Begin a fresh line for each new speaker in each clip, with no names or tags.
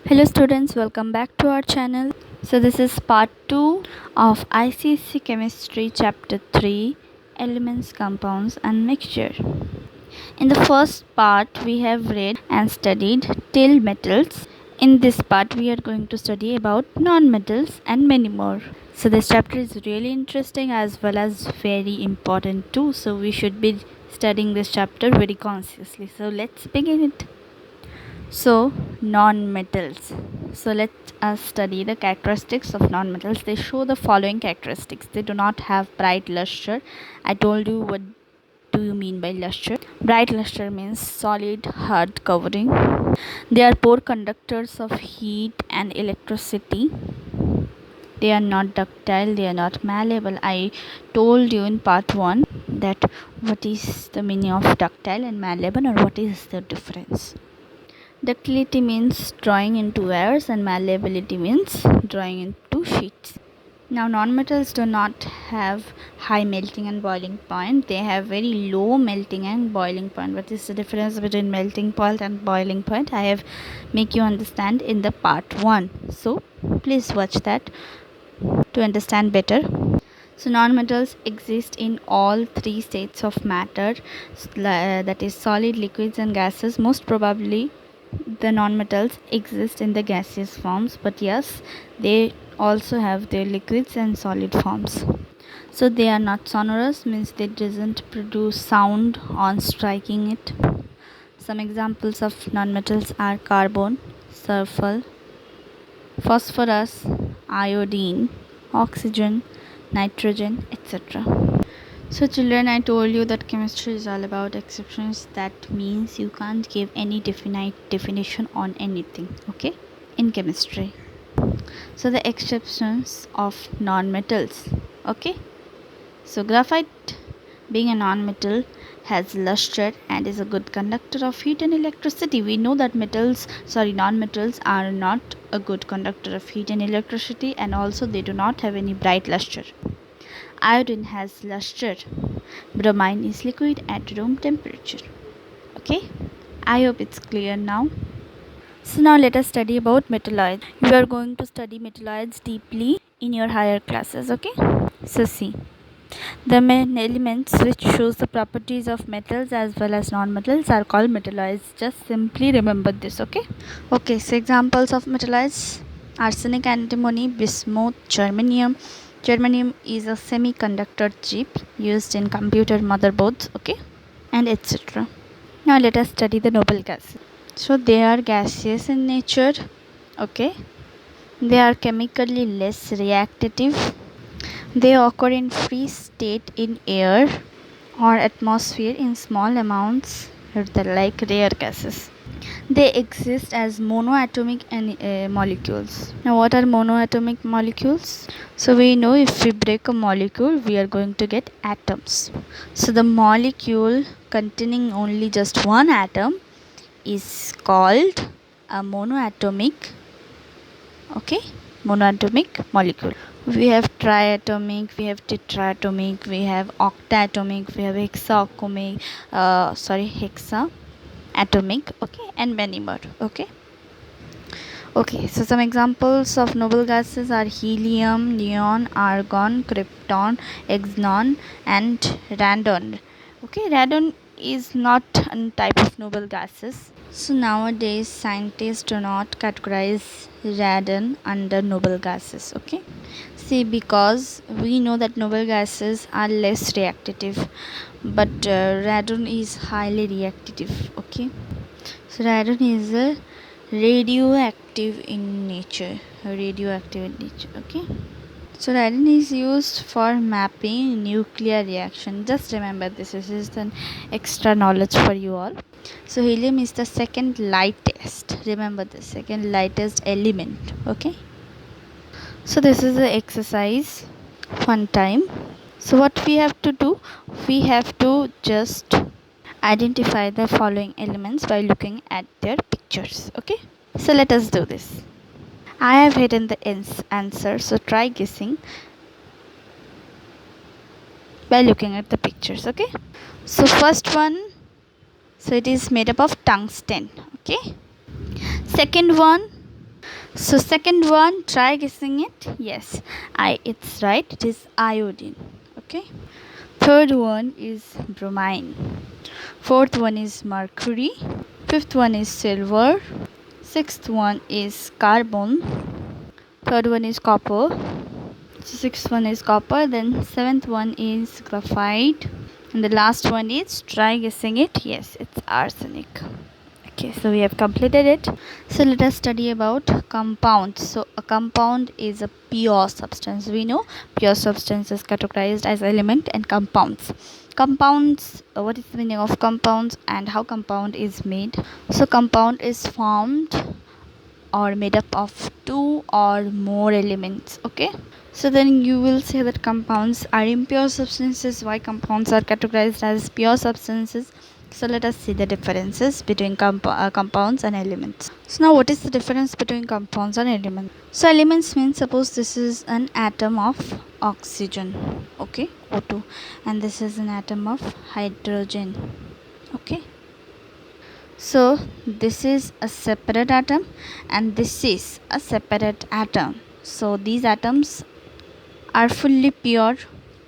Hello students, welcome back to our channel. So this is part 2 of ICSE Chemistry chapter 3, Elements, Compounds and Mixture. In the first part we have read and studied till metals. In this part we are going to study about non-metals and many more. So this chapter is really interesting as well as very important too. So we should be studying this chapter very consciously. So let's begin it. So, non-metals. So let us study the characteristics of non-metals. They show the following characteristics. They do not have bright luster. I told you what do you mean by luster. Bright luster means solid hard covering. They are poor conductors of heat and electricity. They are not ductile, they are not malleable. I told you in part 1 that what is the meaning of ductile and malleable or what is the difference. Ductility means drawing into wires and malleability means drawing into sheets. Now nonmetals do not have high melting and boiling point. They have very low melting and boiling point. What is the difference between melting point and boiling point? I have make you understand in the part 1. So please watch that to understand better. So nonmetals exist in all three states of matter, that is solid, liquids and gases. Most probably the nonmetals exist in the gaseous forms, but yes, they also have their liquids and solid forms. So they are not sonorous, means they doesn't produce sound on striking it. Some examples of nonmetals are carbon, sulfur, phosphorus, iodine, oxygen, nitrogen, etc. So children, I told you that chemistry is all about exceptions. That means you can't give any definite definition on anything, okay, in chemistry. So the exceptions of non-metals, okay. So graphite, being a non-metal, has luster and is a good conductor of heat and electricity. We know that non-metals are not a good conductor of heat and electricity, and also they do not have any bright luster. Iodine has luster. Bromine is liquid at room temperature. Okay, I hope it's clear now. So now let us study about metalloids. You are going to study metalloids deeply in your higher classes. Okay, so see, the main elements which shows the properties of metals as well as non-metals are called metalloids. Just simply remember this. Okay, so examples of metalloids: arsenic, antimony, bismuth, germanium. Germanium is a semiconductor chip used in computer motherboards, okay, and etc. Now let us study the noble gases. So they are gaseous in nature, okay. They are chemically less reactive. They occur in free state in air or atmosphere in small amounts, like rare gases. They exist as monoatomic molecules. Now what are monoatomic molecules? So we know if we break a molecule, we are going to get atoms. So the molecule containing only just one atom is called a monoatomic, okay, monoatomic molecule. We have triatomic, we have tetraatomic, we have octatomic, we have hexaatomic, hexaatomic, okay, and many more, okay. So some examples of noble gases are helium, neon, argon, krypton, xenon and radon. Okay, radon is not a type of noble gases. So nowadays scientists do not categorize radon under noble gases, okay. See, because we know that noble gases are less reactive, but radon is highly reactive, okay. So radon is a radioactive in nature, okay. So radon is used for mapping nuclear reaction. Just remember this is an extra knowledge for you all. So helium is the second lightest, remember the second lightest element, okay. So this is the exercise, fun time. So what we have to do, we have to just identify the following elements by looking at their pictures, okay. So let us do this. I have hidden the answer, so try guessing by looking at the pictures, okay. So first one, so it is made up of tungsten, okay. Second one, So second one, try guessing it. Yes, it's right. It is iodine. Okay. Third one is bromine. Fourth one is mercury. Fifth one is silver. Sixth one is carbon. Third one is copper. Sixth one is copper. Then seventh one is graphite. And the last one is, try guessing it. Yes, it's arsenic. Okay, so we have completed it. So let us study about compounds. So a compound is a pure substance. We know pure substance is categorized as element and compounds. Compounds, what is the meaning of compounds and how compound is made? So compound is formed or made up of two or more elements. Okay, so then you will say that compounds are impure substances. Why compounds are categorized as pure substances? So let us see the differences between compounds and elements. So now what is the difference between compounds and elements? So elements means, suppose this is an atom of oxygen, okay, O2, and this is an atom of hydrogen, okay. So this is a separate atom and this is a separate atom. So these atoms are fully pure.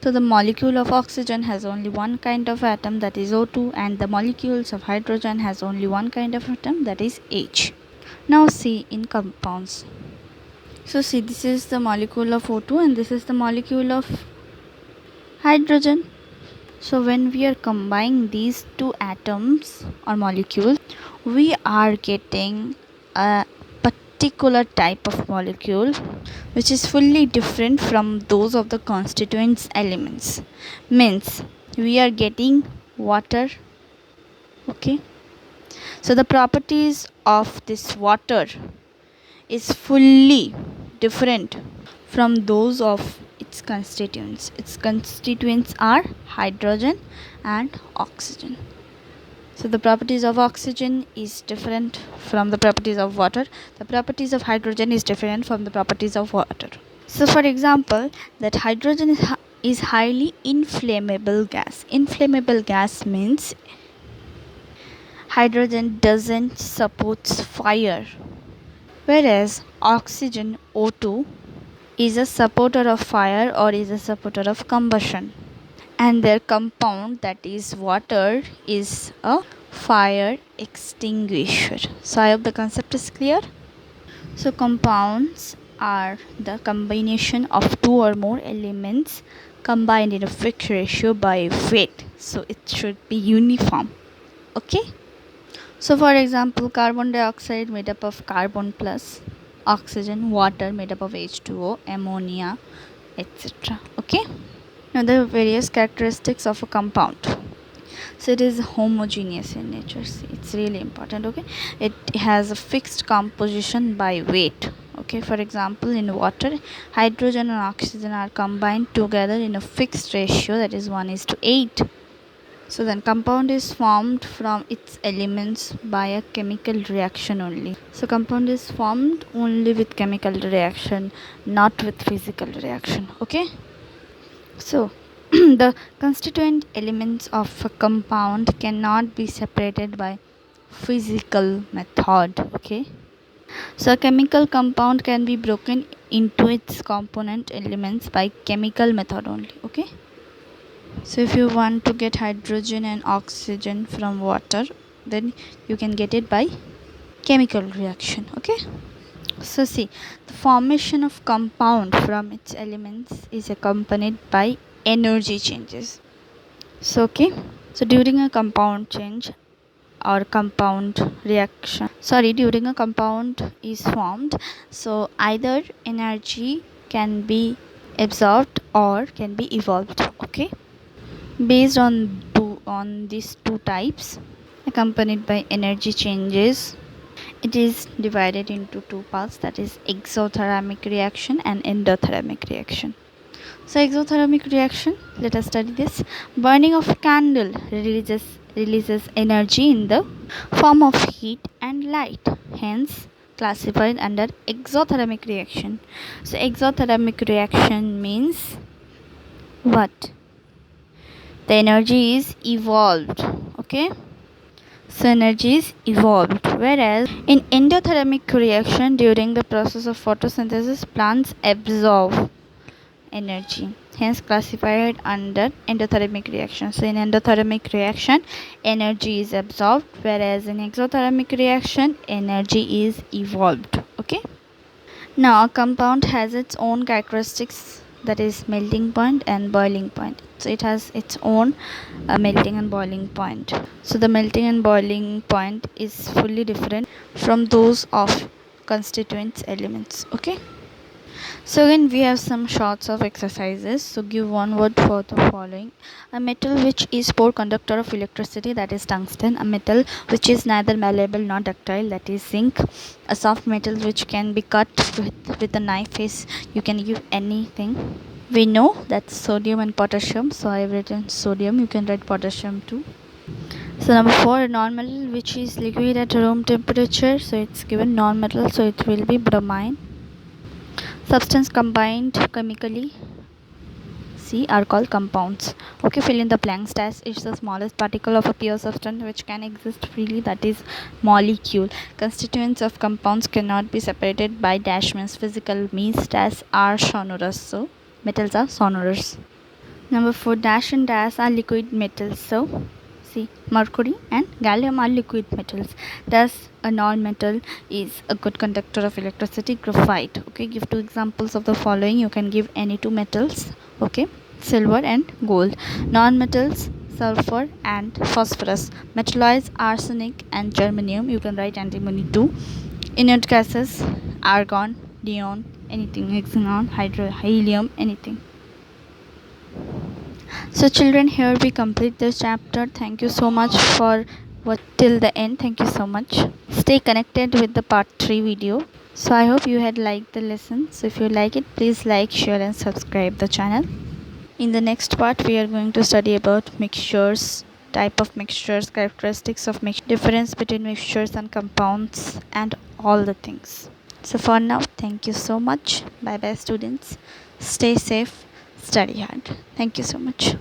So the molecule of oxygen has only one kind of atom, that is O2, and the molecules of hydrogen has only one kind of atom, that is H. Now see in compounds. So see, this is the molecule of O2 and this is the molecule of hydrogen. So when we are combining these two atoms or molecules, we are getting a particular type of molecule which is fully different from those of the constituent elements. Means we are getting water, okay. So the properties of this water is fully different from those of its constituents. Its constituents are hydrogen and oxygen. So the properties of oxygen is different from the properties of water. The properties of hydrogen is different from the properties of water. So for example, that hydrogen is highly inflammable gas. Inflammable gas means hydrogen doesn't support fire, whereas oxygen, O2, is a supporter of fire or is a supporter of combustion, and their compound, that is water, is a fire extinguisher. So I hope the concept is clear. So compounds are the combination of two or more elements combined in a fixed ratio by weight, so it should be uniform, okay. So for example, carbon dioxide made up of carbon plus oxygen, water made up of H2O, ammonia, etc. Okay. Now the various characteristics of a compound. So it is homogeneous in nature. See, it's really important, okay. It has a fixed composition by weight, okay. For example, in water, hydrogen and oxygen are combined together in a fixed ratio, that is 1:8. So then compound is formed from its elements by a chemical reaction only. So compound is formed only with chemical reaction, not with physical reaction, okay. So the constituent elements of a compound cannot be separated by physical method, okay. So a chemical compound can be broken into its component elements by chemical method only, okay. So if you want to get hydrogen and oxygen from water, then you can get it by chemical reaction, okay. So see, the formation of compound from its elements is accompanied by energy changes. So okay, so during a compound change or compound reaction, during a compound is formed, so either energy can be absorbed or can be evolved, okay. Based on these two types accompanied by energy changes, it is divided into two parts, that is exothermic reaction and endothermic reaction. So exothermic reaction, let us study this. Burning of a candle releases energy in the form of heat and light, hence classified under exothermic reaction. So exothermic reaction means what? The energy is evolved, okay. So energy is evolved. Whereas in endothermic reaction, during the process of photosynthesis, plants absorb energy, hence classified under endothermic reaction. So in endothermic reaction, energy is absorbed, whereas in exothermic reaction, energy is evolved. Okay. Now a compound has its own characteristics, that is melting point and boiling point. So it has its own melting and boiling point. So the melting and boiling point is fully different from those of constituent elements. Okay. So again we have some shots of exercises. So give one word for the following. A metal which is poor conductor of electricity, that is tungsten. A metal which is neither malleable nor ductile, that is zinc. A soft metal which can be cut with a knife is, you can give anything. We know that's sodium and potassium, so I have written sodium, you can write potassium too. So number 4, non-metal which is liquid at room temperature, so it's given non-metal, so it will be bromine. Substance combined chemically, C, are called compounds. Okay, fill in the blanks. Dash is the smallest particle of a pure substance which can exist freely, that is molecule. Constituents of compounds cannot be separated by dash, means physical, means dash are sonorous, so metals are sonorous. Number 4, dash and dash are liquid metals, so see, mercury and gallium are liquid metals. Thus a non-metal is a good conductor of electricity, graphite. Okay, give 2 examples of the following. You can give any 2 metals. Okay, silver and gold. Non-metals, sulfur and phosphorus. Metalloids, arsenic and germanium. You can write antimony too. Inert gases, argon, neon, anything, xenon, helium, anything. So children, here we complete this chapter. Thank you so much for what till the end. Thank you so much. Stay connected with the part 3 video. So I hope you had liked the lesson. So if you like it, please like, share and subscribe the channel. In the next part we are going to study about mixtures, type of mixtures, characteristics of mixture, difference between mixtures and compounds, and all the things. So for now, thank you so much. Bye bye students. Stay safe, study hard. Thank you so much.